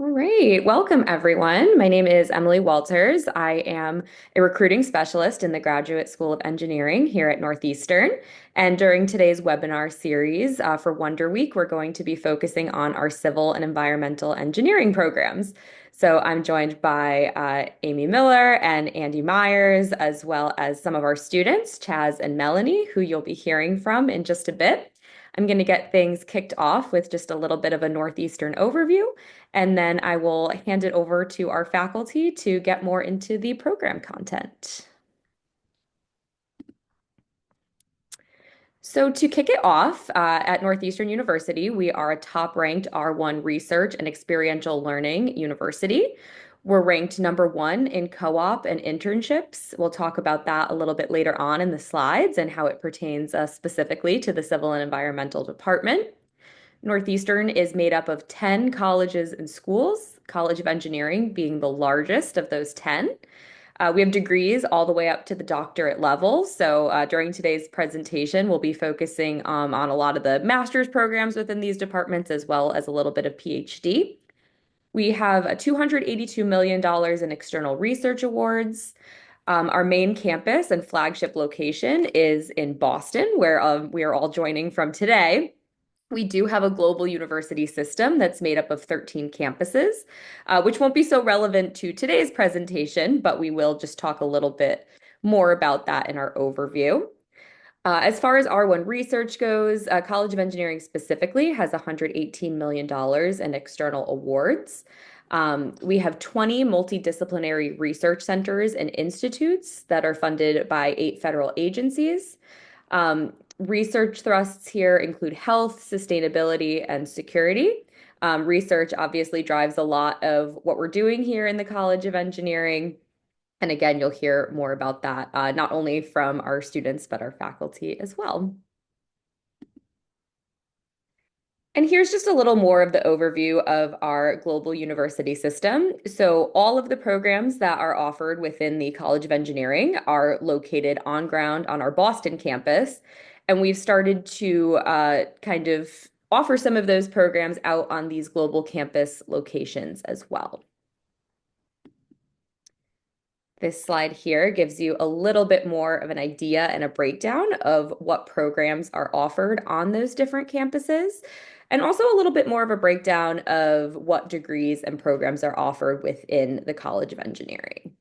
All right. Welcome, everyone. My name is Emily Walters. I am a recruiting specialist in the Graduate School of Engineering here at Northeastern. And during today's webinar series for Wonder Week, we're going to be focusing on our civil and environmental engineering programs. So I'm joined by Amy Miller and Andy Myers, as well as some of our students, Chaz and Melanie, who you'll be hearing from in just a bit. I'm going to get things kicked off with just a little bit of a Northeastern overview, and then I will hand it over to our faculty to get more into the program content. So to kick it off, at Northeastern University, we are a top-ranked R1 research and experiential learning university. We're ranked #1 in co-op and internships. We'll talk about that a little bit later on in the slides and how it pertains specifically to the Civil and Environmental Department. Northeastern is made up of 10 colleges and schools, College of Engineering being the largest of those 10. We have degrees all the way up to the doctorate level. So during today's presentation, we'll be focusing on a lot of the master's programs within these departments, as well as a little bit of PhD. We have $282 million in external research awards. Our main campus and flagship location is in Boston, where we are all joining from today. We do have a global university system that's made up of 13 campuses, which won't be so relevant to today's presentation, but we will just talk a little bit more about that in our overview. As far as R1 research goes, College of Engineering specifically has $118 million in external awards. We have 20 multidisciplinary research centers and institutes that are funded by 8 federal agencies. Research thrusts here include health, sustainability, and security. Research obviously drives a lot of what we're doing here in the College of Engineering. And again, you'll hear more about that, not only from our students, but our faculty as well. And here's just a little more of the overview of our global university system. So all of the programs that are offered within the College of Engineering are located on ground on our Boston campus. And we've started to kind of offer some of those programs out on these global campus locations as well. This slide here gives you a little bit more of an idea and a breakdown of what programs are offered on those different campuses, and also a little bit more of a breakdown of what degrees and programs are offered within the College of Engineering.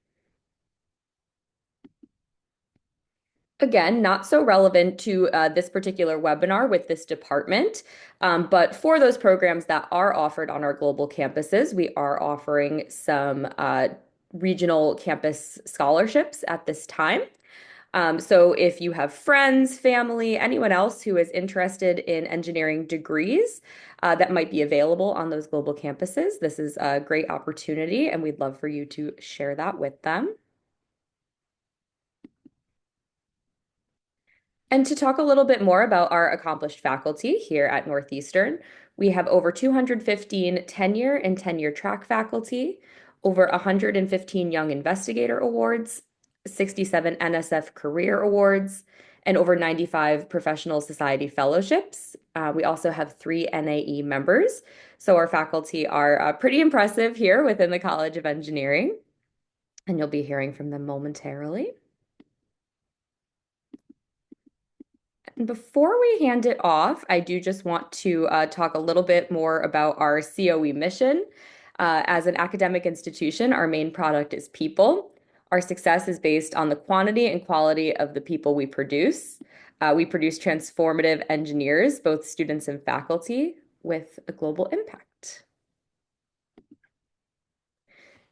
Again, not so relevant to this particular webinar with this department, but for those programs that are offered on our global campuses, we are offering some regional campus scholarships at this time. So if you have friends, family, anyone else who is interested in engineering degrees that might be available on those global campuses, this is a great opportunity, and we'd love for you to share that with them. And to talk a little bit more about our accomplished faculty here at Northeastern, we have over 215 tenure and tenure track faculty, over 115 Young Investigator Awards, 67 NSF Career Awards, and over 95 Professional Society Fellowships. We also have 3 NAE members. So our faculty are pretty impressive here within the College of Engineering, and you'll be hearing from them momentarily. Before we hand it off, I do just want to talk a little bit more about our COE mission. As an academic institution, our main product is people. Our success is based on the quantity and quality of the people we produce. We produce transformative engineers, both students and faculty, with a global impact.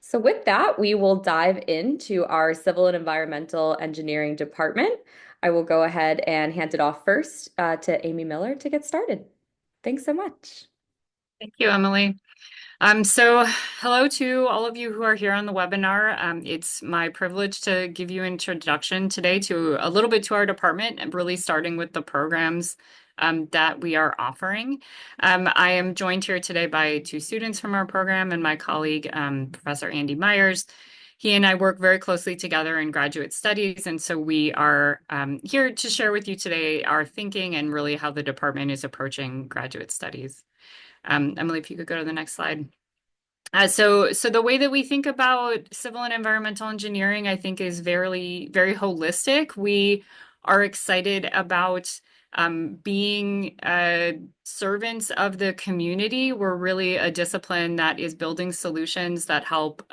So with that, we will dive into our civil and environmental engineering department. I will go ahead and hand it off first to Amy Miller to get started. Thanks so much. Thank you, Emily. So hello to all of you who are here on the webinar. It's my privilege to give you an introduction today to a little bit to our department and really starting with the programs that we are offering. I am joined here today by 2 students from our program and my colleague, Professor Andy Myers. He and I work very closely together in graduate studies, and so we are here to share with you today our thinking and really how the department is approaching graduate studies. Emily, if you could go to the next slide. So the way that we think about civil and environmental engineering, I think, is very holistic. We are excited about being servants of the community. We're really a discipline that is building solutions that help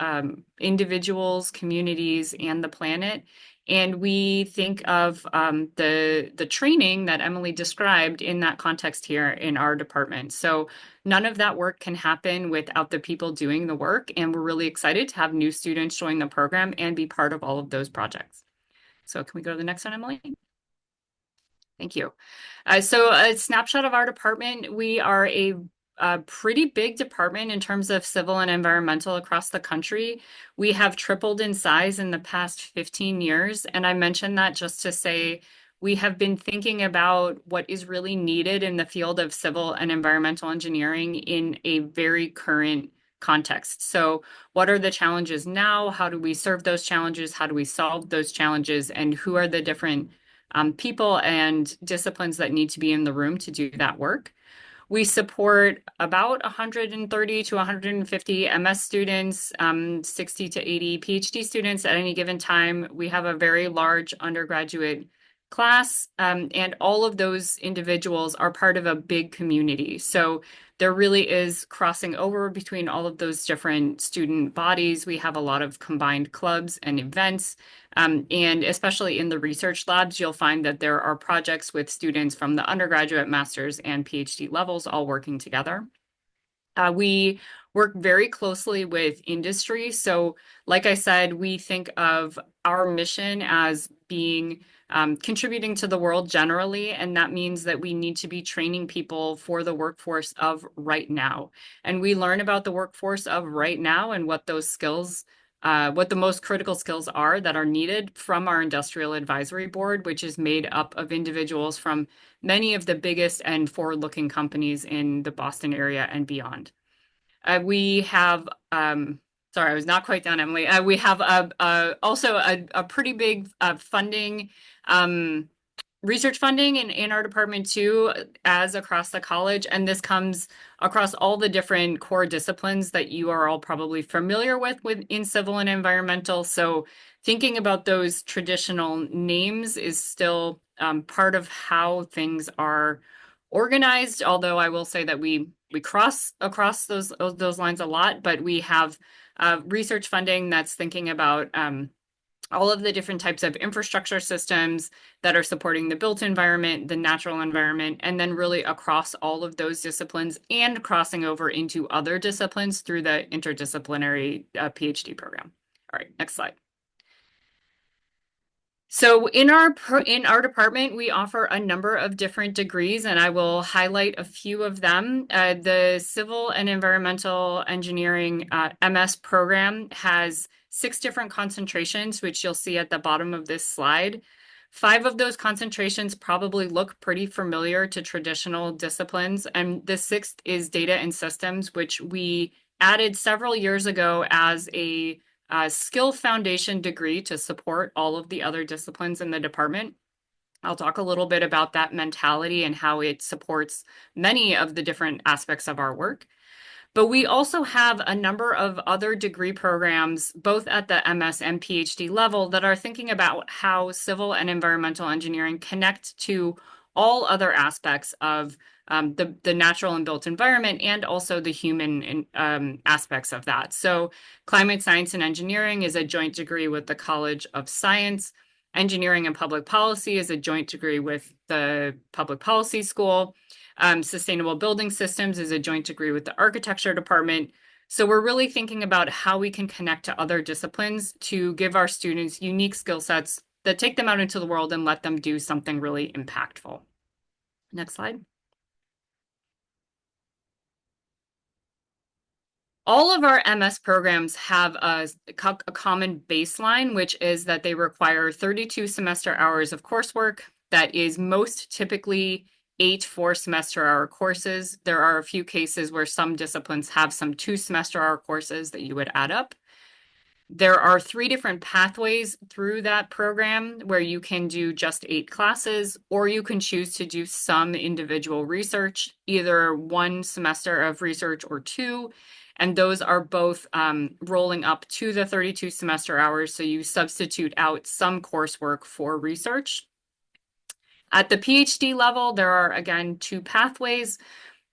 individuals, communities, and the planet. And we think of the training that Emily described in that context here in our department. So none of that work can happen without the people doing the work, and we're really excited to have new students join the program and be part of all of those projects. So can we go to the next one, Emily? Thank you. So a snapshot of our department, we are a pretty big department in terms of civil and environmental across the country. We have tripled in size in the past 15 years, and I mention that just to say we have been thinking about what is really needed in the field of civil and environmental engineering in a very current context. So what are the challenges now? How do we serve those challenges? How do we solve those challenges? And who are the different people and disciplines that need to be in the room to do that work? We support about 130 to 150 MS students, 60 to 80 PhD students at any given time. We have a very large undergraduate class, and all of those individuals are part of a big community. So there really is crossing over between all of those different student bodies. We have a lot of combined clubs and events. And especially in the research labs, you'll find that there are projects with students from the undergraduate, master's, and PhD levels all working together. We work very closely with industry. So, like I said, we think of our mission as being contributing to the world generally, and that means that we need to be training people for the workforce of right now. And we learn about the workforce of right now and what those skills what the most critical skills are that are needed from our industrial advisory board, which is made up of individuals from many of the biggest and forward-looking companies in the Boston area and beyond. We have, sorry, I was not quite done, Emily. We have also a pretty big funding, research funding in our department too, as across the college. And this comes across all the different core disciplines that you are all probably familiar with in civil and environmental. So thinking about those traditional names is still part of how things are organized, although I will say that we cross across those lines a lot, but we have research funding that's thinking about all of the different types of infrastructure systems that are supporting the built environment, the natural environment, and then really across all of those disciplines and crossing over into other disciplines through the interdisciplinary PhD program. All right, next slide. So in our department, we offer a number of different degrees, and I will highlight a few of them. The Civil and Environmental Engineering MS program has 6 different concentrations, which you'll see at the bottom of this slide. 5 of those concentrations probably look pretty familiar to traditional disciplines, and the 6th is Data and Systems, which we added several years ago as a skill foundation degree to support all of the other disciplines in the department. I'll talk a little bit about that mentality and how it supports many of the different aspects of our work. But we also have a number of other degree programs, both at the MS and PhD level, that are thinking about how civil and environmental engineering connect to all other aspects of the natural and built environment and also the human aspects of that. So climate science and engineering is a joint degree with the College of Science. Engineering and public policy is a joint degree with the Public Policy School. Sustainable building systems is a joint degree with the architecture department. So we're really thinking about how we can connect to other disciplines to give our students unique skill sets that take them out into the world and let them do something really impactful. Next slide. All of our MS programs have a common baseline, which is that they require 32 semester hours of coursework. That is most typically 8 4-semester hour courses. There are a few cases where some disciplines have some 2-semester hour courses that you would add up. There are 3 different pathways through that program where you can do just 8 classes, or you can choose to do some individual research, either 1 semester of research or 2. And those are both rolling up to the 32 semester hours. So you substitute out some coursework for research. At the PhD level, there are, again, 2 pathways.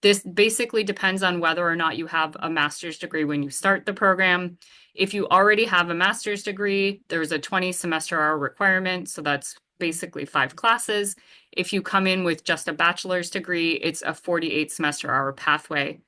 This basically depends on whether or not you have a master's degree when you start the program. If you already have a master's degree, there's a 20 semester hour requirement. So that's basically 5 classes. If you come in with just a bachelor's degree, it's a 48 semester hour pathway.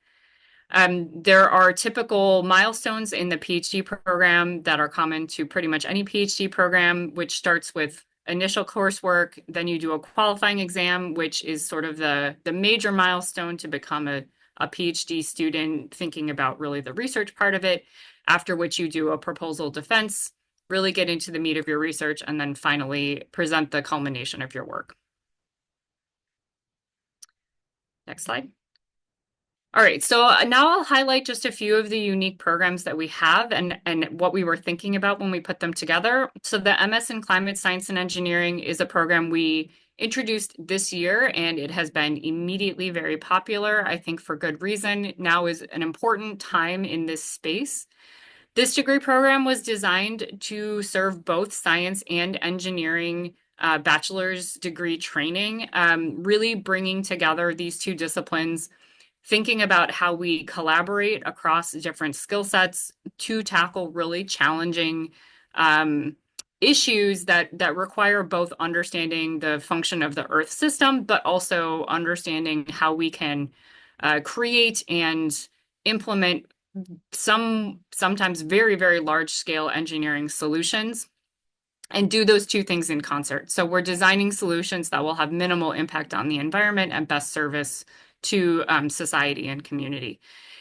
There are typical milestones in the PhD program that are common to pretty much any PhD program, which starts with initial coursework. Then you do a qualifying exam, which is sort of the major milestone to become a PhD student, thinking about really the research part of it, after which you do a proposal defense, really get into the meat of your research, and then finally present the culmination of your work. Next slide. All right, so now I'll highlight just a few of the unique programs that we have and what we were thinking about when we put them together. So the MS in Climate Science and Engineering is a program we introduced this year, and it has been immediately very popular, I think for good reason. Now is an important time in this space. This degree program was designed to serve both science and engineering bachelor's degree training, really bringing together these 2 disciplines, thinking about how we collaborate across different skill sets to tackle really challenging issues that require both understanding the function of the Earth system, but also understanding how we can create and implement sometimes very, very large scale engineering solutions and do those 2 things in concert. So we're designing solutions that will have minimal impact on the environment and best service to society and community.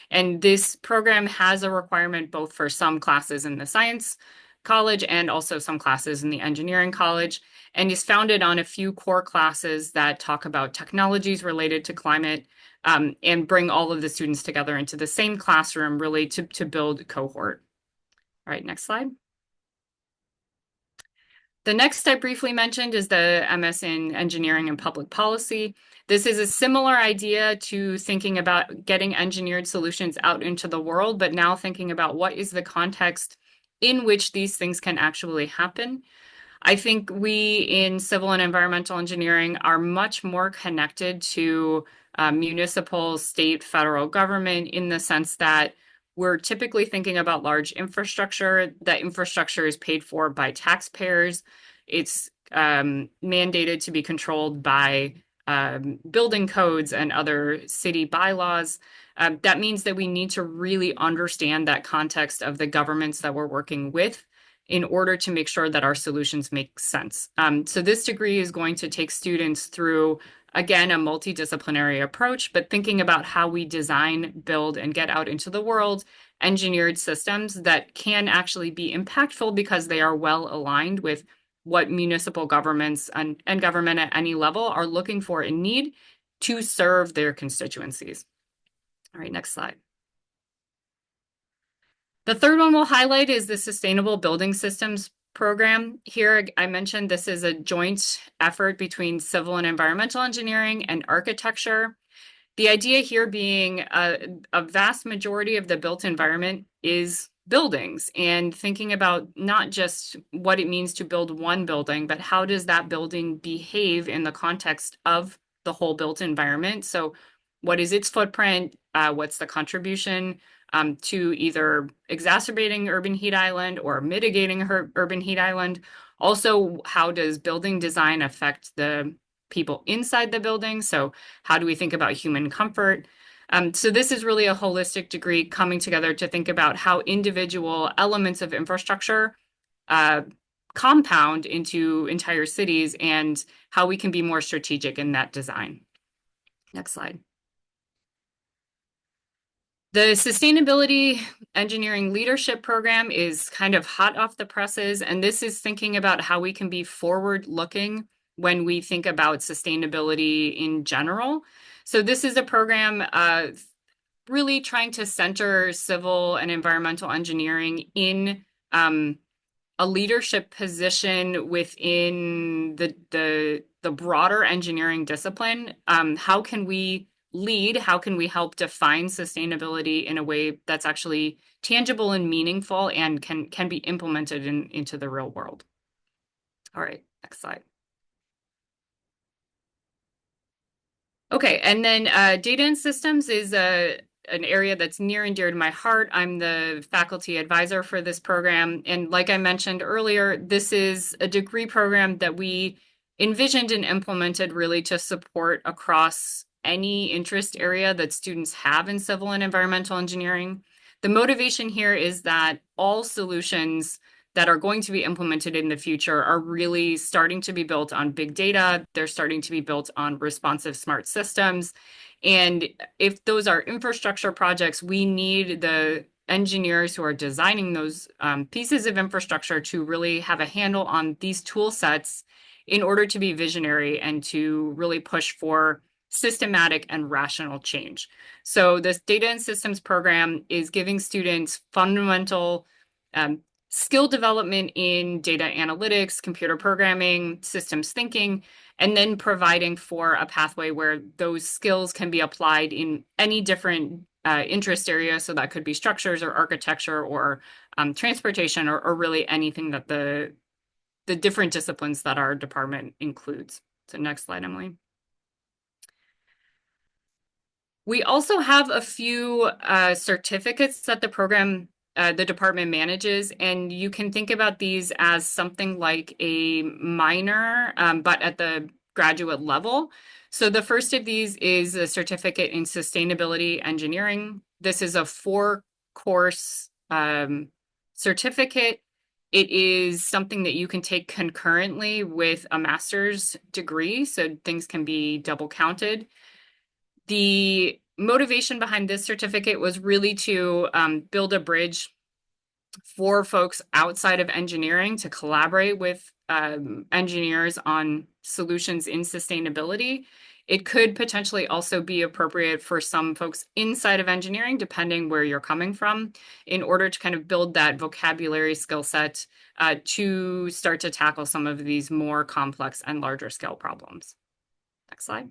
And this program has a requirement both for some classes in the science college and also some classes in the engineering college, and is founded on a few core classes that talk about technologies related to climate, and bring all of the students together into the same classroom, really to build cohort. All right, next slide. The next I briefly mentioned is the MS in Engineering and Public Policy. This is a similar idea to thinking about getting engineered solutions out into the world, but now thinking about what is the context in which these things can actually happen. I think we in civil and environmental engineering are much more connected to municipal, state, federal government in the sense that we're typically thinking about large infrastructure. That infrastructure is paid for by taxpayers. It's mandated to be controlled by building codes and other city bylaws. That means that we need to really understand that context of the governments that we're working with in order to make sure that our solutions make sense. So this degree is going to take students through, again, a multidisciplinary approach, but thinking about how we design, build, and get out into the world engineered systems that can actually be impactful because they are well aligned with what municipal governments and government at any level are looking for and need to serve their constituencies. All right, next slide. The third one we'll highlight is the Sustainable Building Systems program. Here, I mentioned this is a joint effort between civil and environmental engineering and architecture. The idea here being a vast majority of the built environment is buildings, and thinking about not just what it means to build one building, but how does that building behave in the context of the whole built environment? So what is its footprint? What's the contribution to either exacerbating urban heat island or mitigating urban heat island? Also, how does building design affect the people inside the building? So how do we think about human comfort? So this is really a holistic degree coming together to think about how individual elements of infrastructure compound into entire cities and how we can be more strategic in that design. Next slide. The Sustainability Engineering Leadership Program is kind of hot off the presses, and this is thinking about how we can be forward-looking when we think about sustainability in general. So this is a program really trying to center civil and environmental engineering in a leadership position within the broader engineering discipline. How can we lead? How can we help define sustainability in a way that's actually tangible and meaningful and can be implemented into the real world? All right, next slide. Okay, and then data and systems is an area that's near and dear to my heart. I'm the faculty advisor for this program. And like I mentioned earlier, this is a degree program that we envisioned and implemented really to support across any interest area that students have in civil and environmental engineering. The motivation here is that all solutions that are going to be implemented in the future are really starting to be built on big data. They're starting to be built on responsive smart systems. And if those are infrastructure projects, we need the engineers who are designing those pieces of infrastructure to really have a handle on these tool sets in order to be visionary and to really push for systematic and rational change. So this data and systems program is giving students fundamental skill development in data analytics, computer programming, systems thinking, and then providing for a pathway where those skills can be applied in any different interest area. So that could be structures or architecture or transportation or really anything that the different disciplines that our department includes. So next slide, Emily. We also have a few certificates that the department manages, and you can think about these as something like a minor, but at the graduate level. So the first of these is a certificate in sustainability engineering. This is a 4-course certificate. It is something that you can take concurrently with a master's degree, so things can be double counted. The motivation behind this certificate was really to build a bridge for folks outside of engineering to collaborate with engineers on solutions in sustainability. It could potentially also be appropriate for some folks inside of engineering, depending where you're coming from, in order to kind of build that vocabulary skill set to start to tackle some of these more complex and larger scale problems. Next slide.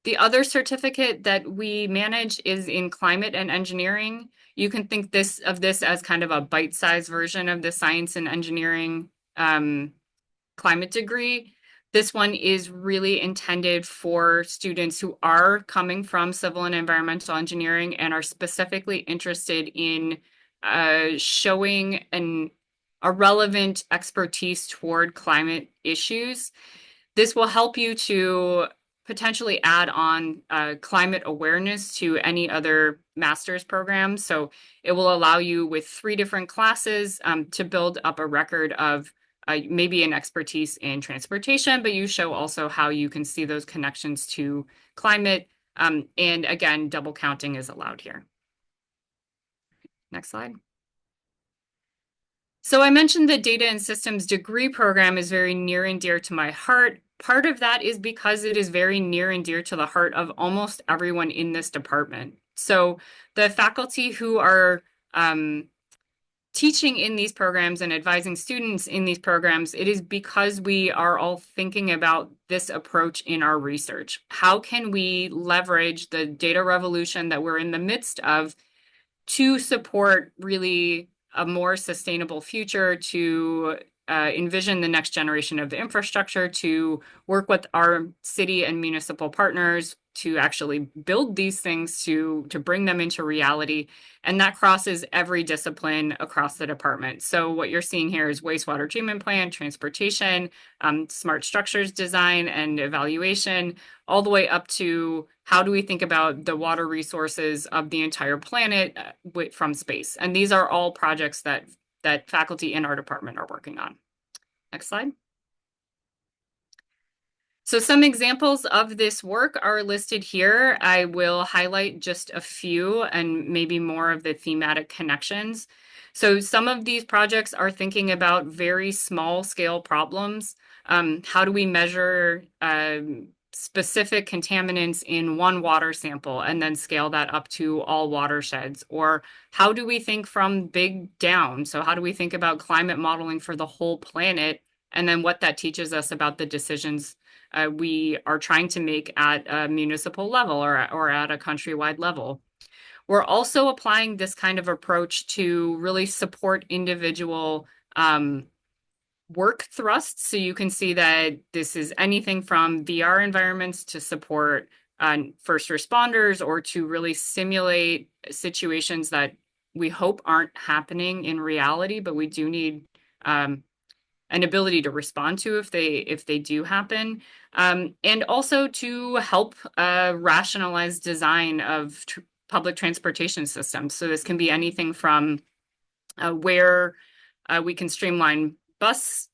The other certificate that we manage is in climate and engineering. You can think of this as kind of a bite-sized version of the science and engineering climate degree. This one is really intended for students who are coming from civil and environmental engineering and are specifically interested in showing a relevant expertise toward climate issues. This will help you to potentially add on climate awareness to any other master's program. So it will allow you with 3 different classes to build up a record of maybe an expertise in transportation, but you show also how you can see those connections to climate. And again, double counting is allowed here. Next slide. So I mentioned the data and systems degree program is very near and dear to my heart. Part of that is because it is very near and dear to the heart of almost everyone in this department. So the faculty who are teaching in these programs and advising students in these programs, it is because we are all thinking about this approach in our research. How can we leverage the data revolution that we're in the midst of to support really a more sustainable future, to envision the next generation of infrastructure, to work with our city and municipal partners to actually build these things, to bring them into reality. And that crosses every discipline across the department. So what you're seeing here is wastewater treatment plant, transportation, smart structures design and evaluation, all the way up to how do we think about the water resources of the entire planet from space. And these are all projects that faculty in our department are working on. Next slide. So some examples of this work are listed here. I will highlight just a few and maybe more of the thematic connections. So some of these projects are thinking about very small scale problems. How do we measure specific contaminants in one water sample and then scale that up to all watersheds? Or how do we think from big down? So how do we think about climate modeling for the whole planet, and then what that teaches us about the decisions we are trying to make at a municipal level or at a countrywide level? We're also applying this kind of approach to really support individual work thrusts. So you can see that this is anything from VR environments to support first responders, or to really simulate situations that we hope aren't happening in reality, but we do need an ability to respond to if they do happen, and also to help rationalize design of public transportation systems. So this can be anything from where we can streamline bus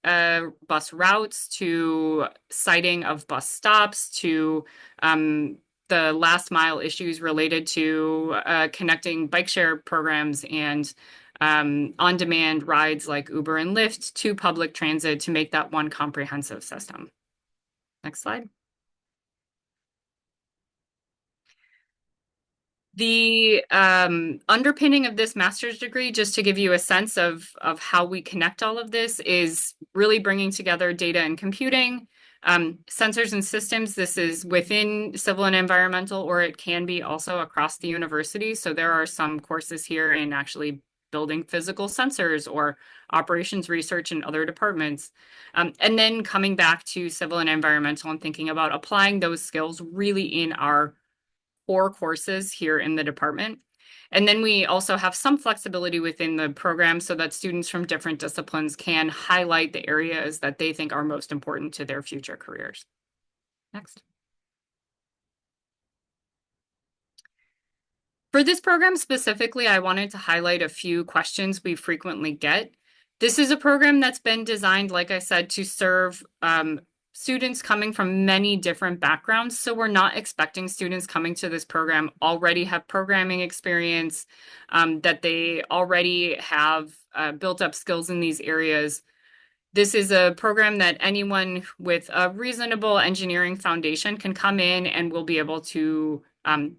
routes, to siting of bus stops, to the last mile issues related to connecting bike share programs and on-demand rides like Uber and Lyft to public transit to make that one comprehensive system. Next slide. The underpinning of this master's degree, just to give you a sense of how we connect all of this, is really bringing together data and computing, sensors and systems. This is within civil and environmental, or it can be also across the university. So there are some courses here in actually building physical sensors or operations research in other departments. And then coming back to civil and environmental and thinking about applying those skills really in our core courses here in the department. And then we also have some flexibility within the program so that students from different disciplines can highlight the areas that they think are most important to their future careers. Next. For this program specifically, I wanted to highlight a few questions we frequently get. This is a program that's been designed, like I said, to serve students coming from many different backgrounds. So we're not expecting students coming to this program already have programming experience, that they already have built up skills in these areas. This is a program that anyone with a reasonable engineering foundation can come in and will be able to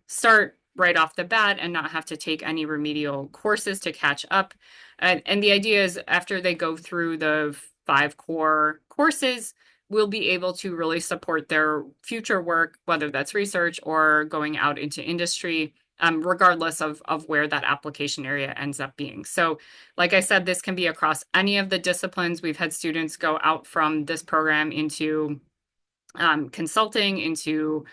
start right off the bat and not have to take any remedial courses to catch up. And the idea is after they go through the 5 core courses, we'll be able to really support their future work, whether that's research or going out into industry, regardless of where that application area ends up being. So like I said, this can be across any of the disciplines. We've had students go out from this program into consulting, into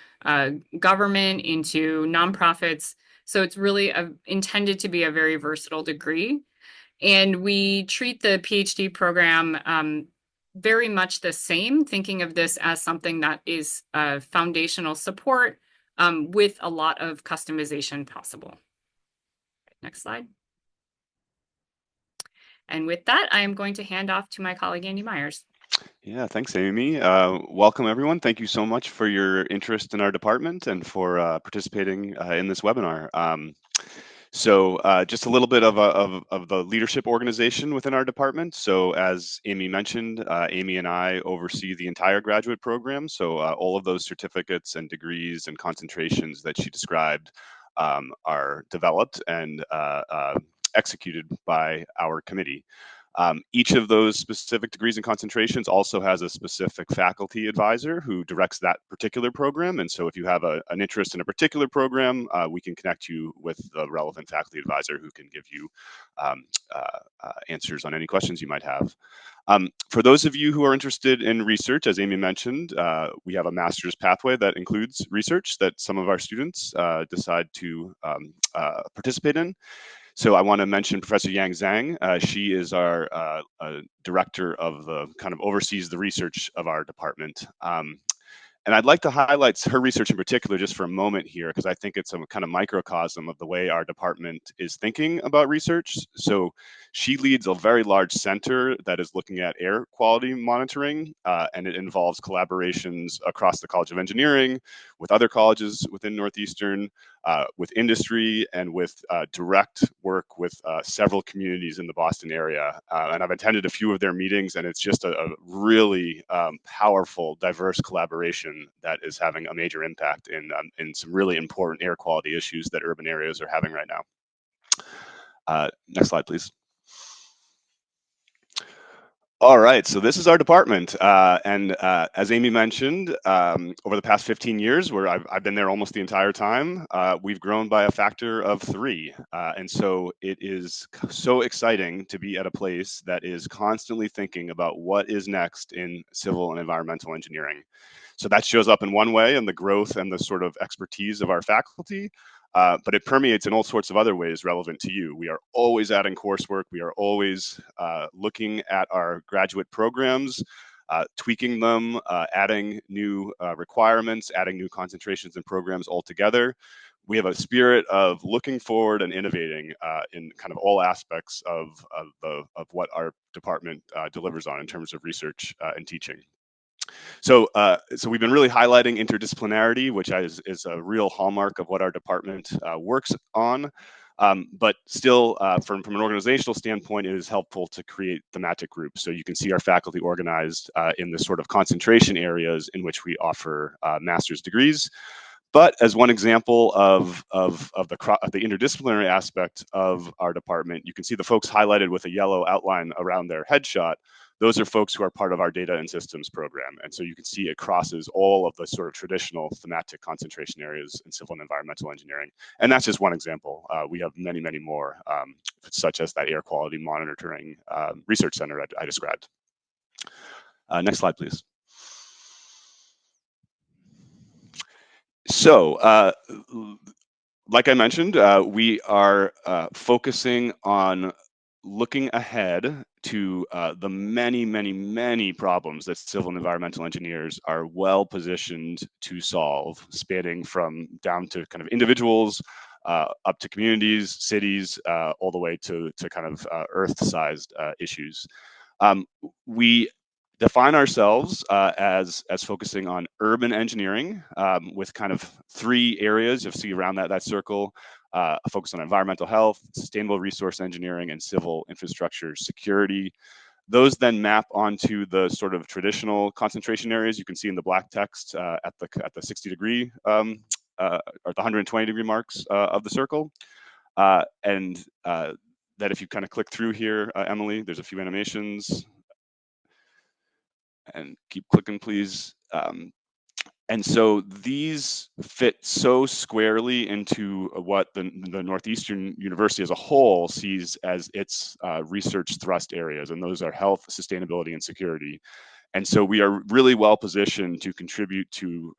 government, into nonprofits. So it's really intended to be a very versatile degree. And we treat the PhD program very much the same, thinking of this as something that is foundational support with a lot of customization possible. Next slide. And with that, I am going to hand off to my colleague, Andy Myers. Yeah, thanks, Amy. Welcome, everyone. Thank you so much for your interest in our department and for participating in this webinar. So just a little bit of the leadership organization within our department. So as Amy mentioned, Amy and I oversee the entire graduate program. So all of those certificates and degrees and concentrations that she described are developed and executed by our committee. Each of those specific degrees and concentrations also has a specific faculty advisor who directs that particular program. And so if you have an interest in a particular program, we can connect you with the relevant faculty advisor who can give you answers on any questions you might have. For those of you who are interested in research, as Amy mentioned, we have a master's pathway that includes research that some of our students decide to participate in. So I want to mention Professor Yang Zhang. She is our director of the kind of oversees the research of our department. And I'd like to highlight her research in particular just for a moment here, because I think it's a kind of microcosm of the way our department is thinking about research. So She leads a very large center that is looking at air quality monitoring, and it involves collaborations across the College of Engineering, with other colleges within Northeastern, with industry, and with direct work with several communities in the Boston area. And I've attended a few of their meetings, and it's just a really powerful, diverse collaboration that is having a major impact in some really important air quality issues that urban areas are having right now. Next slide, please. All right, so this is our department, and as Amy mentioned, over the past 15 years, where I've been there almost the entire time, we've grown by a factor of 3, and so it is so exciting to be at a place that is constantly thinking about what is next in civil and environmental engineering. So that shows up in one way in the growth and the sort of expertise of our faculty, but it permeates in all sorts of other ways relevant to you. We are always adding coursework. We are always looking at our graduate programs, tweaking them, adding new requirements, adding new concentrations and programs altogether. We have a spirit of looking forward and innovating in kind of all aspects of what our department delivers on in terms of research and teaching. So we've been really highlighting interdisciplinarity, which is a real hallmark of what our department works on. But still, from an organizational standpoint, it is helpful to create thematic groups. So you can see our faculty organized in the sort of concentration areas in which we offer master's degrees. But as one example of the interdisciplinary aspect of our department, you can see the folks highlighted with a yellow outline around their headshot. Those are folks who are part of our data and systems program. And so you can see it crosses all of the sort of traditional thematic concentration areas in civil and environmental engineering. And that's just one example. We have many, many more, such as that air quality monitoring research center I described. Next slide, please. So, like I mentioned, we are focusing on looking ahead to the many, many, many problems that civil and environmental engineers are well positioned to solve, spanning from down to kind of individuals, up to communities, cities, all the way to kind of Earth-sized issues. We define ourselves as focusing on urban engineering with kind of 3 areas you'll see around that circle. A focus on environmental health, sustainable resource engineering, and civil infrastructure security. Those then map onto the sort of traditional concentration areas you can see in the black text at the 60 degree or the 120 degree marks of the circle. And that if you kind of click through here, Emily, there's a few animations. And keep clicking, please. And so these fit so squarely into what the Northeastern University as a whole sees as its research thrust areas, and those are health, sustainability, and security. And so we are really well positioned to contribute to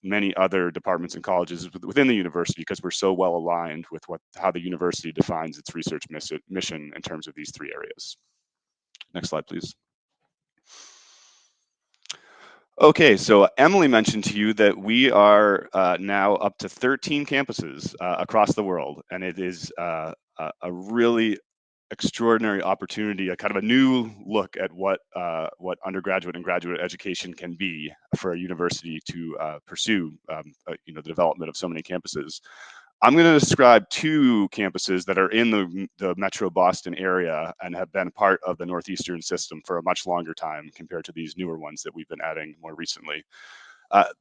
many other departments and colleges within the university because we're so well aligned with how the university defines its research mission in terms of these 3 areas. Next slide, please. Okay, so Emily mentioned to you that we are now up to 13 campuses across the world, and it is a really extraordinary opportunity, a kind of a new look at what undergraduate and graduate education can be for a university to pursue, the development of so many campuses. I'm going to describe 2 campuses that are in the Metro Boston area and have been part of the Northeastern system for a much longer time compared to these newer ones that we've been adding more recently.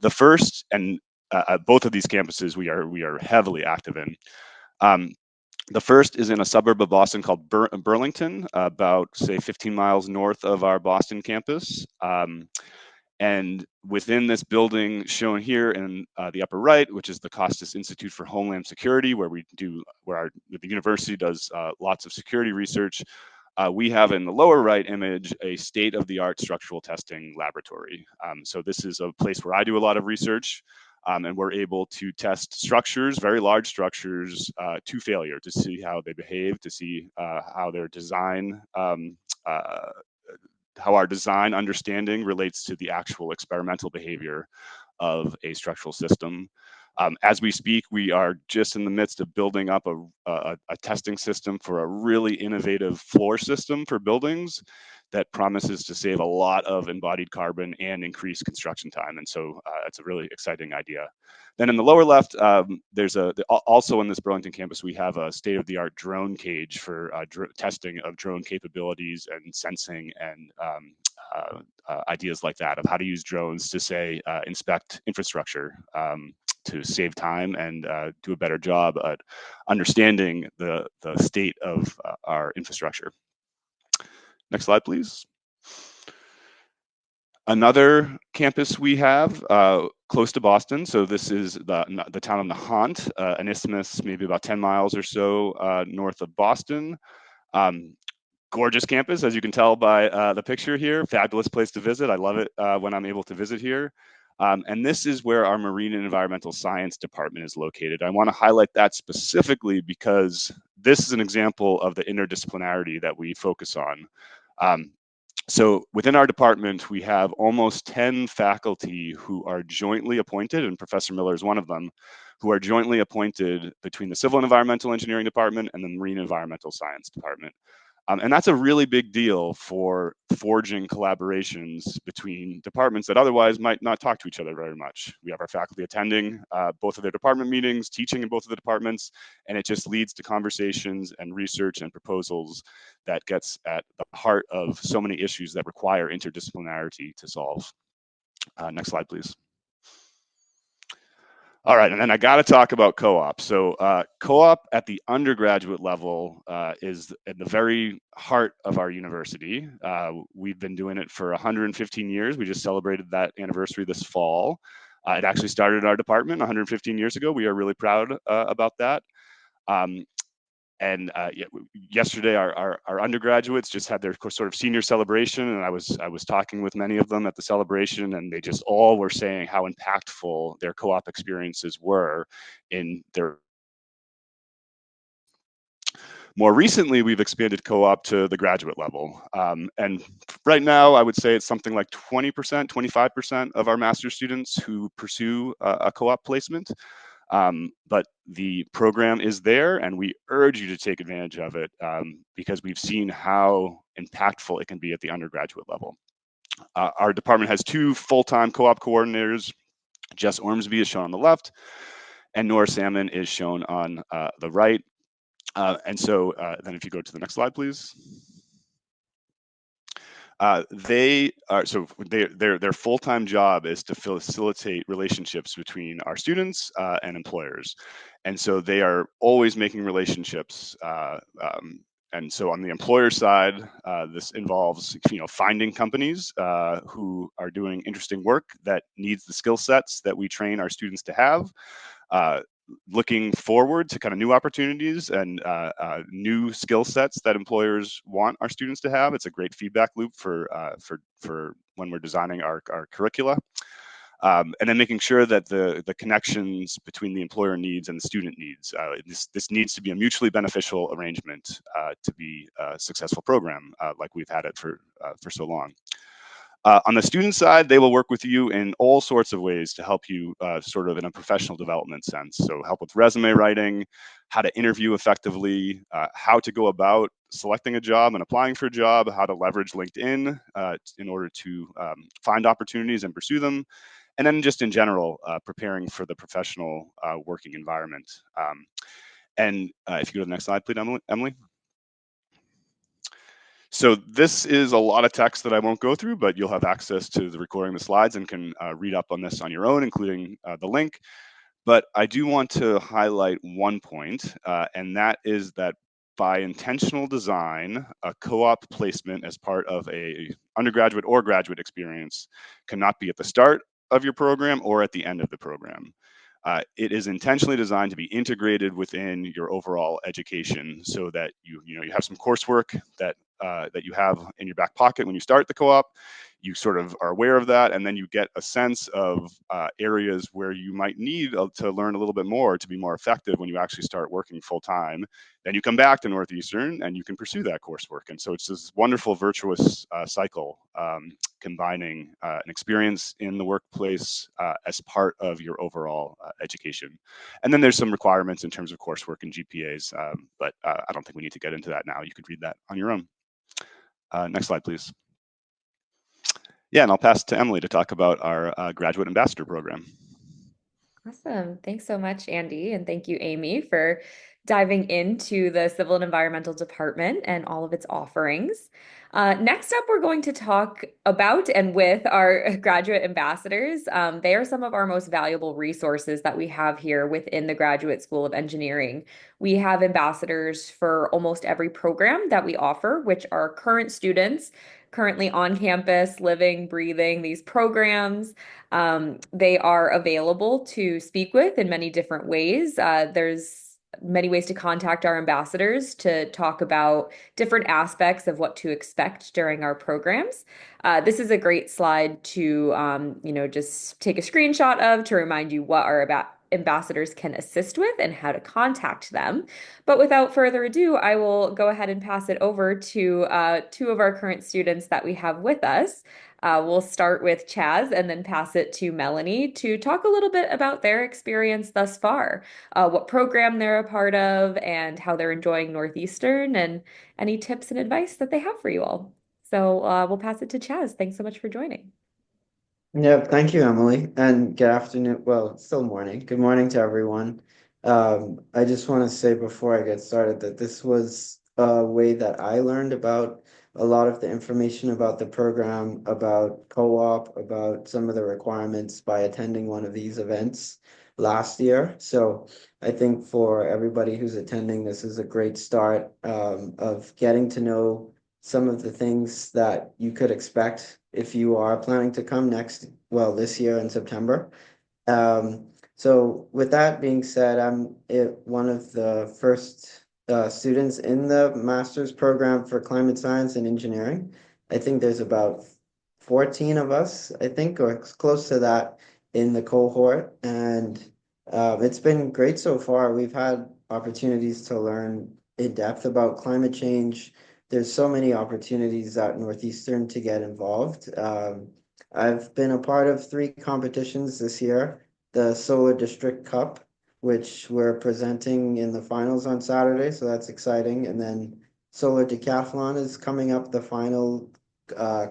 The first, and both of these campuses we are heavily active in. The first is in a suburb of Boston called Burlington, about, say, 15 miles north of our Boston campus. And within this building shown here in the upper right, which is the Costas Institute for Homeland Security, where the university does lots of security research, we have in the lower right image a state-of-the-art structural testing laboratory. So this is a place where I do a lot of research, and we're able to test structures, very large structures, to failure, to see how they behave, to see how their design how our design understanding relates to the actual experimental behavior of a structural system. As we speak, we are just in the midst of building up a testing system for a really innovative floor system for buildings that promises to save a lot of embodied carbon and increase construction time. And so it's a really exciting idea. Then in the lower left, there's also in this Burlington campus, we have a state-of-the-art drone cage for testing of drone capabilities and sensing and ideas like that of how to use drones to, say, inspect infrastructure to save time and do a better job at understanding the state of our infrastructure. Next slide, please. Another campus we have close to Boston. So this is the town of Nahant, an isthmus, maybe about 10 miles or so north of Boston. Gorgeous campus, as you can tell by the picture here. Fabulous place to visit. I love it when I'm able to visit here. And this is where our Marine and Environmental Science Department is located. I want to highlight that specifically because this is an example of the interdisciplinarity that we focus on. So within our department, we have almost 10 faculty who are jointly appointed, and Professor Miller is one of them, who are jointly appointed between the Civil and Environmental Engineering Department and the Marine and Environmental Science Department. And that's a really big deal for forging collaborations between departments that otherwise might not talk to each other very much. We have our faculty attending both of their department meetings, teaching in both of the departments, and it just leads to conversations and research and proposals that gets at the heart of so many issues that require interdisciplinarity to solve. Next slide, please. All right, and then I got to talk about co-op. So co-op at the undergraduate level is at the very heart of our university. We've been doing it for 115 years. We just celebrated that anniversary this fall. It actually started in our department 115 years ago. We are really proud about that. And yesterday, our undergraduates just had their sort of senior celebration, and I was talking with many of them at the celebration, and they just all were saying how impactful their co-op experiences were in their. More recently, we've expanded co-op to the graduate level, and right now, I would say it's something like 20%, 25% of our master's students who pursue a co-op placement. But the program is there, and we urge you to take advantage of it because we've seen how impactful it can be at the undergraduate level. Our department has 2 full-time co-op coordinators. Jess Ormsby is shown on the left, and Nora Salmon is shown on the right. And so then if you go to the next slide, please. Their full-time job is to facilitate relationships between our students and employers, and so they are always making relationships. And so on the employer side, this involves finding companies who are doing interesting work that needs the skill sets that we train our students to have. Looking forward to kind of new opportunities and new skill sets that employers want our students to have. It's a great feedback loop for when we're designing our curricula. And then making sure that the connections between the employer needs and the student needs. This needs to be a mutually beneficial arrangement to be a successful program like we've had it for so long. On the student side, they will work with you in all sorts of ways to help you sort of in a professional development sense. So help with resume writing, how to interview effectively, how to go about selecting a job and applying for a job, how to leverage LinkedIn in order to find opportunities and pursue them. And then just in general, preparing for the professional working environment. And if you go to the next slide, please, Emily. So this is a lot of text that I won't go through, but you'll have access to the recording of the slides and can read up on this on your own, including the link. But I do want to highlight one point, and that is that by intentional design, a co-op placement as part of a undergraduate or graduate experience cannot be at the start of your program or at the end of the program. It is intentionally designed to be integrated within your overall education so that you have some coursework that you have in your back pocket when you start the co-op. you sort of are aware of that, and then you get a sense of areas where you might need to learn a little bit more to be more effective when you actually start working full time. Then you come back to Northeastern and you can pursue that coursework. And so it's this wonderful virtuous cycle, combining an experience in the workplace as part of your overall education. And then there's some requirements in terms of coursework and GPAs, but I don't think we need to get into that now. You could read that on your own. Next slide, please. Yeah, and I'll pass it to Emily to talk about our Graduate Ambassador Program. Awesome. Thanks so much, Andy. And thank you, Amy, for diving into the Civil and Environmental Department and all of its offerings. Next up, we're going to talk about and with our graduate ambassadors. They are some of our most valuable resources that we have here within the Graduate School of Engineering. We have ambassadors for almost every program that we offer, which are current students currently on campus, living, breathing these programs. They are available to speak with in many different ways. There's many ways to contact our ambassadors to talk about different aspects of what to expect during our programs. This is a great slide to, just take a screenshot of to remind you what our ambassadors can assist with and how to contact them. But without further ado, I will go ahead and pass it over to two of our current students that we have with us. We'll start with Chaz and then pass it to Melanie to talk a little bit about their experience thus far, what program they're a part of, and how they're enjoying Northeastern, and any tips and advice that they have for you all. So we'll pass it to Chaz. Thanks so much for joining. Yeah, thank you, Emily, and good afternoon. Well, it's still morning. Good morning to everyone. I just want to say before I get started that this was a way that I learned about a lot of the information about the program, about co-op, about some of the requirements by attending one of these events last year. So I think for everybody who's attending, this is a great start of getting to know some of the things that you could expect if you are planning to come this year in September. So with that being said, I'm one of the first students in the master's program for climate science and engineering. I think there's about 14 of us, I think, or close to that in the cohort. And it's been great so far. We've had opportunities to learn in depth about climate change. There's so many opportunities at Northeastern to get involved. I've been a part of 3 competitions this year. The Solar District Cup, which we're presenting in the finals on Saturday, so that's exciting. And then Solar Decathlon is coming up. The final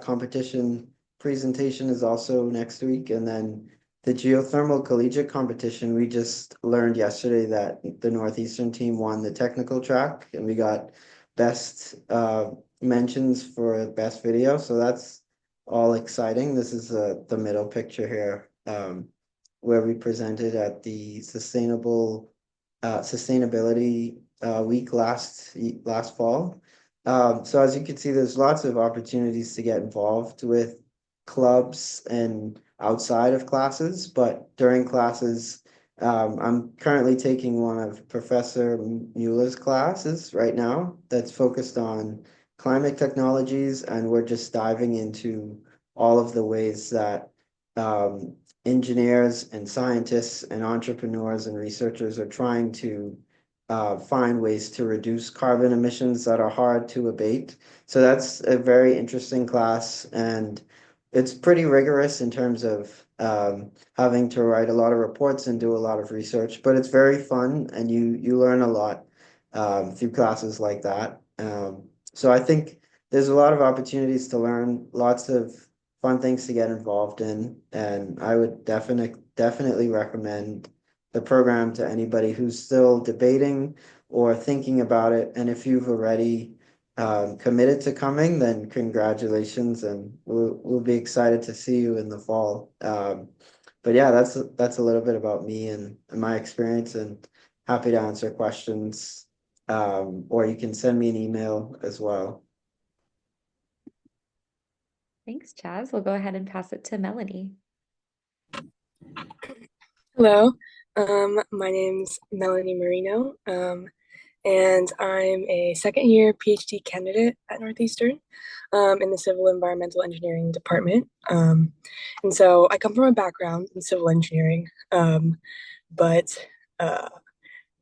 competition presentation is also next week. And then the Geothermal Collegiate Competition, we just learned yesterday that the Northeastern team won the technical track, and we got best mentions for best video. So that's all exciting. This is the middle picture here, where we presented at the sustainability week last fall. So as you can see, there's lots of opportunities to get involved with clubs and outside of classes, but during classes, I'm currently taking one of Professor Mueller's classes right now that's focused on climate technologies, and we're just diving into all of the ways that engineers and scientists and entrepreneurs and researchers are trying to find ways to reduce carbon emissions that are hard to abate. So that's a very interesting class, and it's pretty rigorous in terms of having to write a lot of reports and do a lot of research, but it's very fun, and you learn a lot through classes like that. So I think there's a lot of opportunities to learn, lots of fun things to get involved in, and I would definitely recommend the program to anybody who's still debating or thinking about it. And if you've already committed to coming, then congratulations, and we'll be excited to see you in the fall. But yeah, that's a little bit about me and my experience, and happy to answer questions, or you can send me an email as well. Thanks, Chaz. We'll go ahead and pass it to Melanie. Hello, my name's Melanie Marino. and I'm a second year PhD candidate at Northeastern in the Civil Environmental Engineering department. And so I come from a background in civil engineering, but uh,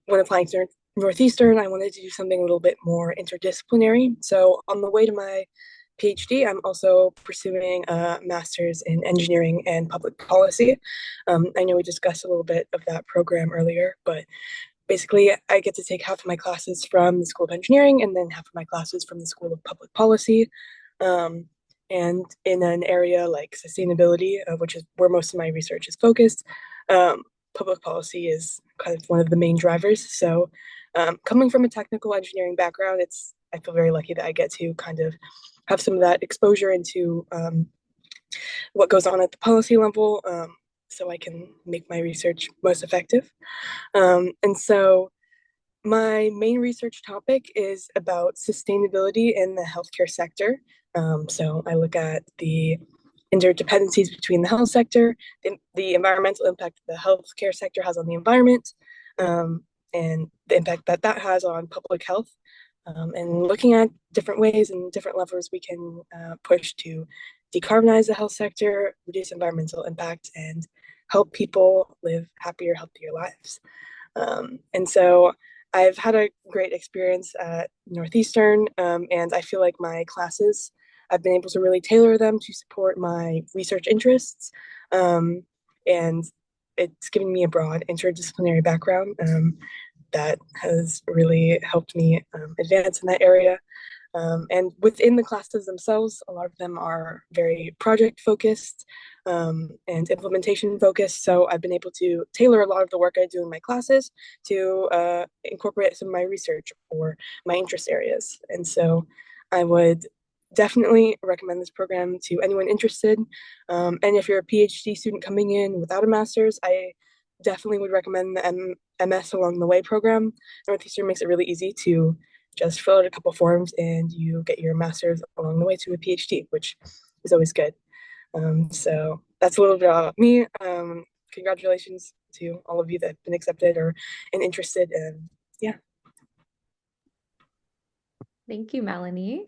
when applying to Northeastern, I wanted to do something a little bit more interdisciplinary. So on the way to my PhD, I'm also pursuing a master's in engineering and public policy. I know we discussed a little bit of that program earlier, but basically, I get to take half of my classes from the School of Engineering and then half of my classes from the School of Public Policy. Um, and in an area like sustainability, which is where most of my research is focused, public policy is kind of one of the main drivers. So, coming from a technical engineering background, I feel very lucky that I get to kind of have some of that exposure into what goes on at the policy level, so I can make my research most effective. And so my main research topic is about sustainability in the healthcare sector. So I look at the interdependencies between the health sector, the environmental impact the healthcare sector has on the environment, and the impact that that has on public health, and looking at different ways and different levers we can push to decarbonize the health sector, reduce environmental impact, and help people live happier, healthier lives. And so I've had a great experience at Northeastern, and I feel like my classes, I've been able to really tailor them to support my research interests. And it's given me a broad interdisciplinary background that has really helped me advance in that area. And within the classes themselves, a lot of them are very project focused and implementation focused. So I've been able to tailor a lot of the work I do in my classes to incorporate some of my research or my interest areas. And so I would definitely recommend this program to anyone interested. And if you're a PhD student coming in without a master's, I definitely would recommend the MS Along the Way program. Northeastern makes it really easy to just fill out a couple forms and you get your master's along the way to a PhD, which is always good. So that's a little bit about me. Congratulations to all of you that have been accepted or and interested. And yeah. Thank you, Melanie.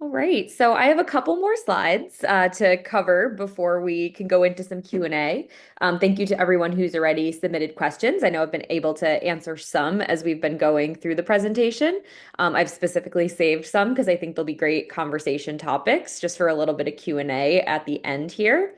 All right, so I have a couple more slides to cover before we can go into some Q&A. Thank you to everyone who's already submitted questions. I know I've been able to answer some as we've been going through the presentation. I've specifically saved some because I think they'll be great conversation topics just for a little bit of Q&A at the end here.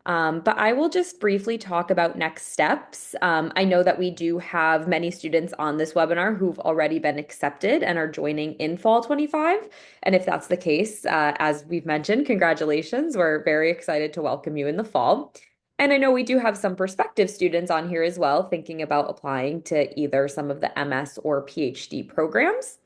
But I will just briefly talk about next steps. I know that we do have many students on this webinar who've already been accepted and are joining in fall 25. And if that's the case, as we've mentioned, congratulations. We're very excited to welcome you in the fall. And I know we do have some prospective students on here as well, thinking about applying to either some of the MS or PhD programs.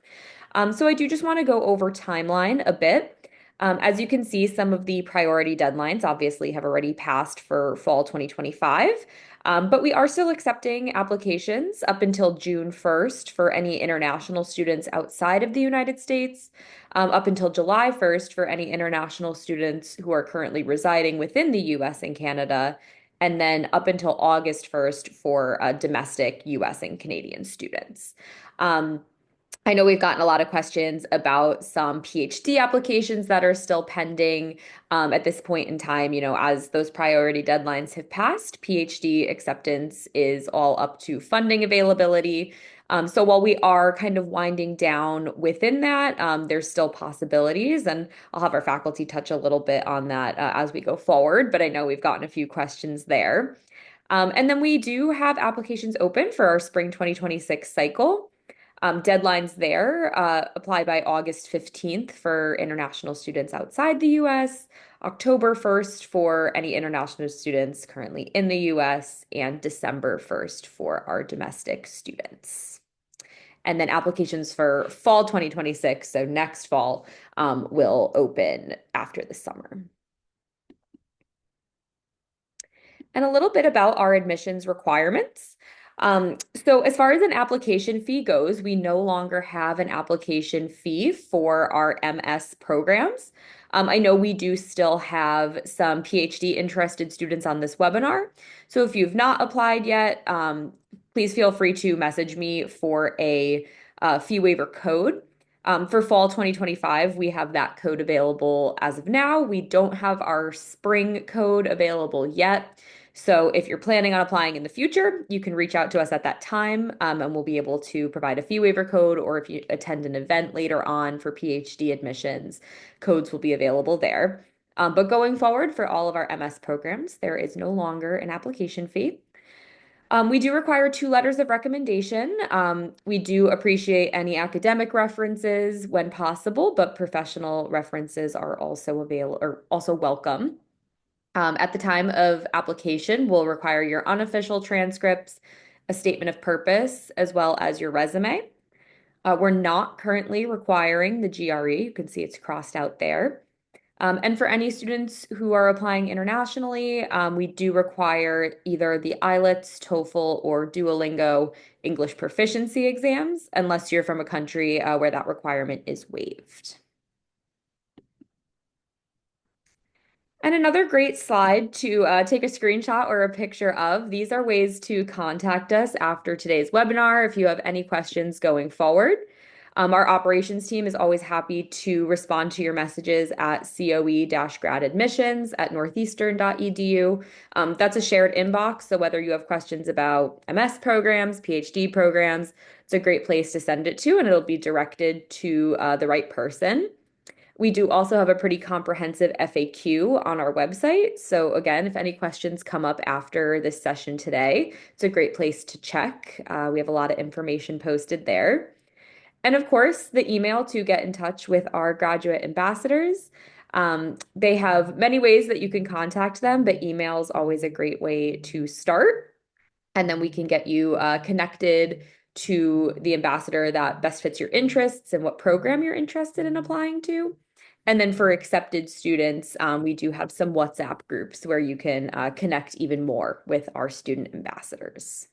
So I do just want to go over timeline a bit. As you can see, some of the priority deadlines obviously have already passed for fall 2025, but we are still accepting applications up until June 1st for any international students outside of the United States, up until July 1st for any international students who are currently residing within the US and Canada, and then up until August 1st for domestic US and Canadian students. I know we've gotten a lot of questions about some PhD applications that are still pending at this point in time. You know, as those priority deadlines have passed, PhD acceptance is all up to funding availability. So while we are kind of winding down within that, there's still possibilities, and I'll have our faculty touch a little bit on that as we go forward, but I know we've gotten a few questions there. And then we do have applications open for our spring 2026 cycle. Deadlines there apply by August 15th for international students outside the US, October 1st for any international students currently in the US, and December 1st for our domestic students. And then applications for fall 2026, so next fall, will open after the summer. And a little bit about our admissions requirements. So as far as an application fee goes, we no longer have an application fee for our MS programs. I know we do still have some PhD interested students on this webinar. So if you've not applied yet, please feel free to message me for a fee waiver code. For fall 2025, we have that code available as of now. We don't have our spring code available yet. So if you're planning on applying in the future, you can reach out to us at that time, and we'll be able to provide a fee waiver code, or if you attend an event later on for PhD admissions, codes will be available there. But going forward for all of our MS programs, there is no longer an application fee. We do require 2 letters of recommendation. We do appreciate any academic references when possible, but professional references are also available or also welcome. At the time of application, we'll require your unofficial transcripts, a statement of purpose, as well as your resume. We're not currently requiring the GRE. You can see it's crossed out there. And for any students who are applying internationally, we do require either the IELTS, TOEFL, or Duolingo English proficiency exams, unless you're from a country where that requirement is waived. And another great slide to take a screenshot or a picture of. These are ways to contact us after today's webinar if you have any questions going forward. Our operations team is always happy to respond to your messages at coe-gradadmissions@northeastern.edu. That's a shared inbox, so whether you have questions about MS programs, PhD programs, it's a great place to send it to, and it'll be directed to the right person. We do also have a pretty comprehensive FAQ on our website. So again, if any questions come up after this session today, it's a great place to check. We have a lot of information posted there. And of course, the email to get in touch with our graduate ambassadors. They have many ways that you can contact them, but email is always a great way to start. And then we can get you connected to the ambassador that best fits your interests and what program you're interested in applying to. And then for accepted students, we do have some WhatsApp groups where you can connect even more with our student ambassadors.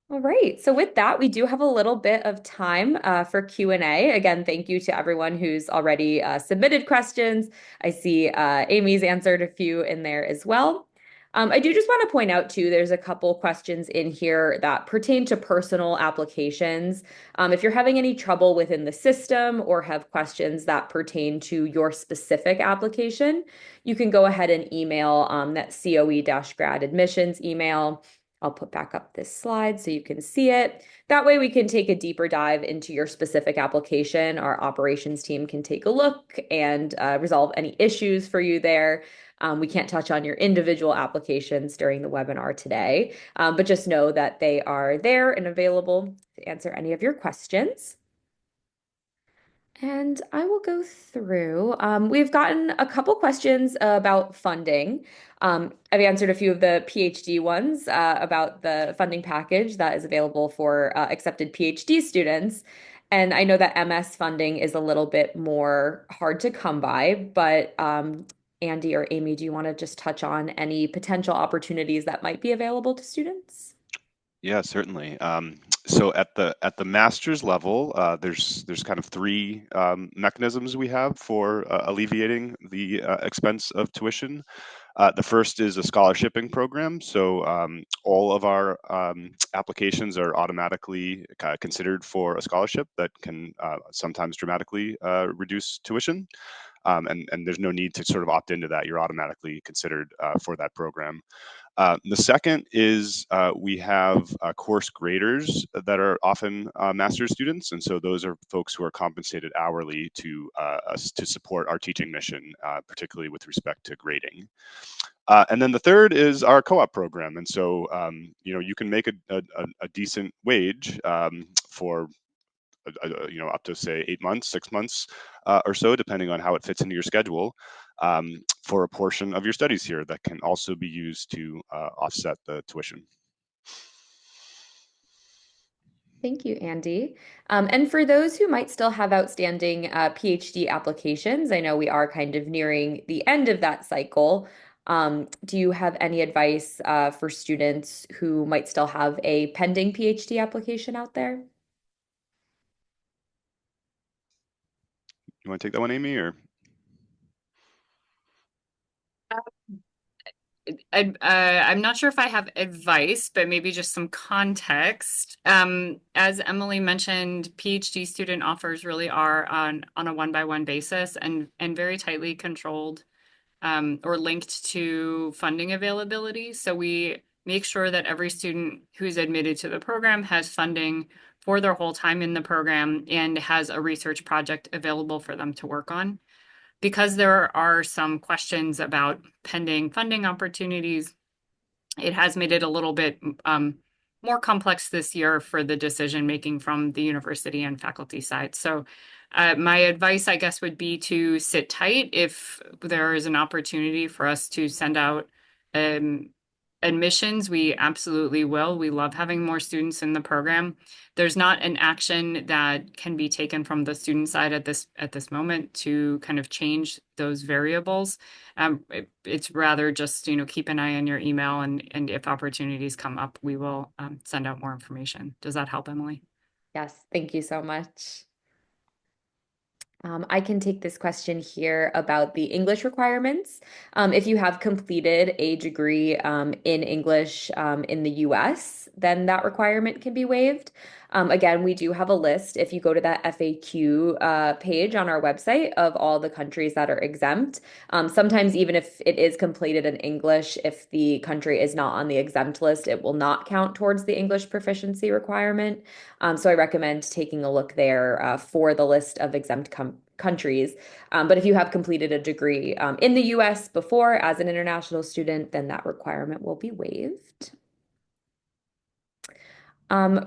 All right, so with that, we do have a little bit of time for Q&A. Again, thank you to everyone who's already submitted questions. I see Amy's answered a few in there as well. I do just want to point out too, there's a couple questions in here that pertain to personal applications. If you're having any trouble within the system or have questions that pertain to your specific application, you can go ahead and email that COE-grad admissions email. I'll put back up this slide so you can see it. That way we can take a deeper dive into your specific application. Our operations team can take a look and resolve any issues for you there. We can't touch on your individual applications during the webinar today, but just know that they are there and available to answer any of your questions. And I will go through. We've gotten a couple questions about funding. I've answered a few of the PhD ones about the funding package that is available for accepted PhD students. And I know that MS funding is a little bit more hard to come by, but Andy or Amy, do you want to just touch on any potential opportunities that might be available to students? Yeah, certainly. So at the master's level, there's kind of 3 mechanisms we have for alleviating the expense of tuition. The first is a scholarshiping program. So all of our applications are automatically considered for a scholarship that can sometimes dramatically reduce tuition. And there's no need to sort of opt into that. You're automatically considered for that program. The second is we have course graders that are often master's students, and so those are folks who are compensated hourly to support our teaching mission, particularly with respect to grading. And then the third is our co-op program, and so you can make a decent wage for up to say 8 months, 6 months or so, depending on how it fits into your schedule, for a portion of your studies here that can also be used to offset the tuition. Thank you, Andy. And for those who might still have outstanding PhD applications, I know we are kind of nearing the end of that cycle. Do you have any advice for students who might still have a pending PhD application out there? You want to take that one, Amy, or? I'm not sure if I have advice, but maybe just some context. As Emily mentioned, PhD student offers really are on a one-by-one basis and very tightly controlled or linked to funding availability. So we make sure that every student who's admitted to the program has funding for their whole time in the program and has a research project available for them to work on. Because there are some questions about pending funding opportunities, it has made it a little bit more complex this year for the decision making from the university and faculty side. So my advice, I guess, would be to sit tight if there is an opportunity for us to send out admissions. We absolutely will. We love having more students in the program. There's not an action that can be taken from the student side at this moment to kind of change those variables. It's rather just, keep an eye on your email, and if opportunities come up, we will send out more information. Does that help, Emily? Yes, thank you so much. I can take this question here about the English requirements. If you have completed a degree in English in the US, then that requirement can be waived. Again, we do have a list if you go to that FAQ page on our website of all the countries that are exempt. Sometimes, even if it is completed in English, if the country is not on the exempt list, it will not count towards the English proficiency requirement. So I recommend taking a look there for the list of exempt countries. But if you have completed a degree in the US before as an international student, then that requirement will be waived.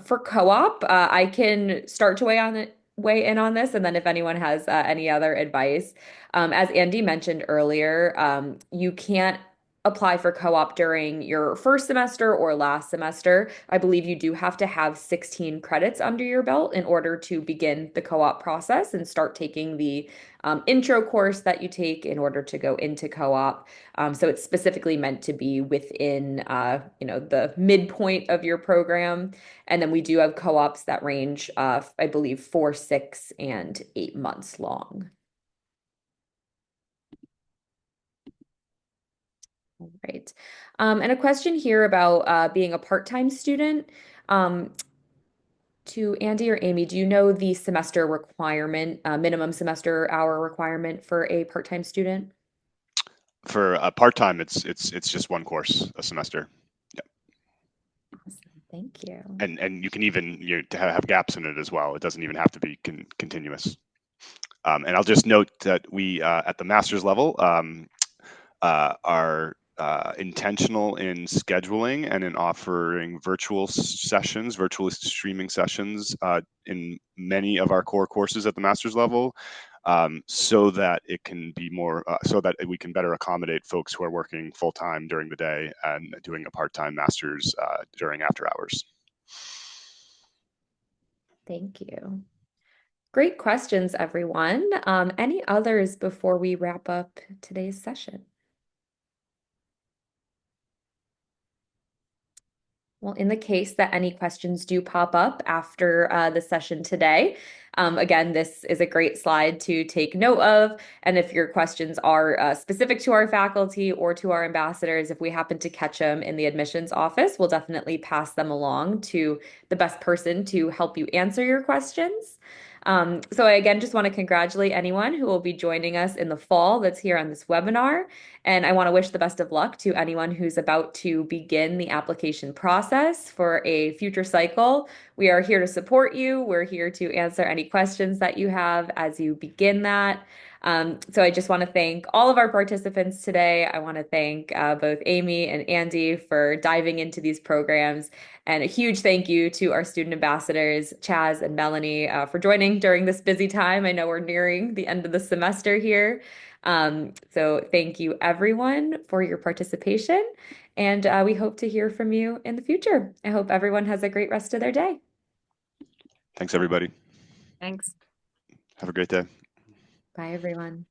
For co-op, I can start to weigh in on this, and then if anyone has any other advice. As Andy mentioned earlier, you can't apply for co-op during your first semester or last semester. I believe you do have to have 16 credits under your belt in order to begin the co-op process and start taking the intro course that you take in order to go into co-op. So it's specifically meant to be within, the midpoint of your program. And then we do have co-ops that range, I believe, 4, 6, and 8 months long. All right. And a question here about being a part-time student. To Andy or Amy, do you know the semester requirement, minimum semester hour requirement for a part-time student? For a part-time, it's just one course a semester. Awesome. Thank you. And you can even to have gaps in it as well. It doesn't even have to be continuous. And I'll just note that we at the master's level are intentional in scheduling and in offering virtual sessions, virtual streaming sessions in many of our core courses at the master's level, so that it can be more, so that we can better accommodate folks who are working full time during the day and doing a part-time master's during after hours. Thank you. Great questions, everyone. Any others before we wrap up today's session? Well, in the case that any questions do pop up after the session today, again, this is a great slide to take note of. And if your questions are specific to our faculty or to our ambassadors, if we happen to catch them in the admissions office, we'll definitely pass them along to the best person to help you answer your questions. So I again just want to congratulate anyone who will be joining us in the fall that's here on this webinar. And I want to wish the best of luck to anyone who's about to begin the application process for a future cycle. We are here to support you. We're here to answer any questions that you have as you begin that. So I just want to thank all of our participants today. I want to thank both Amy and Andy for diving into these programs. And a huge thank you to our student ambassadors, Chaz and Melanie, for joining during this busy time. I know we're nearing the end of the semester here. So thank you everyone for your participation, and we hope to hear from you in the future. I hope everyone has a great rest of their day. Thanks, everybody. Thanks. Have a great day. Bye, everyone.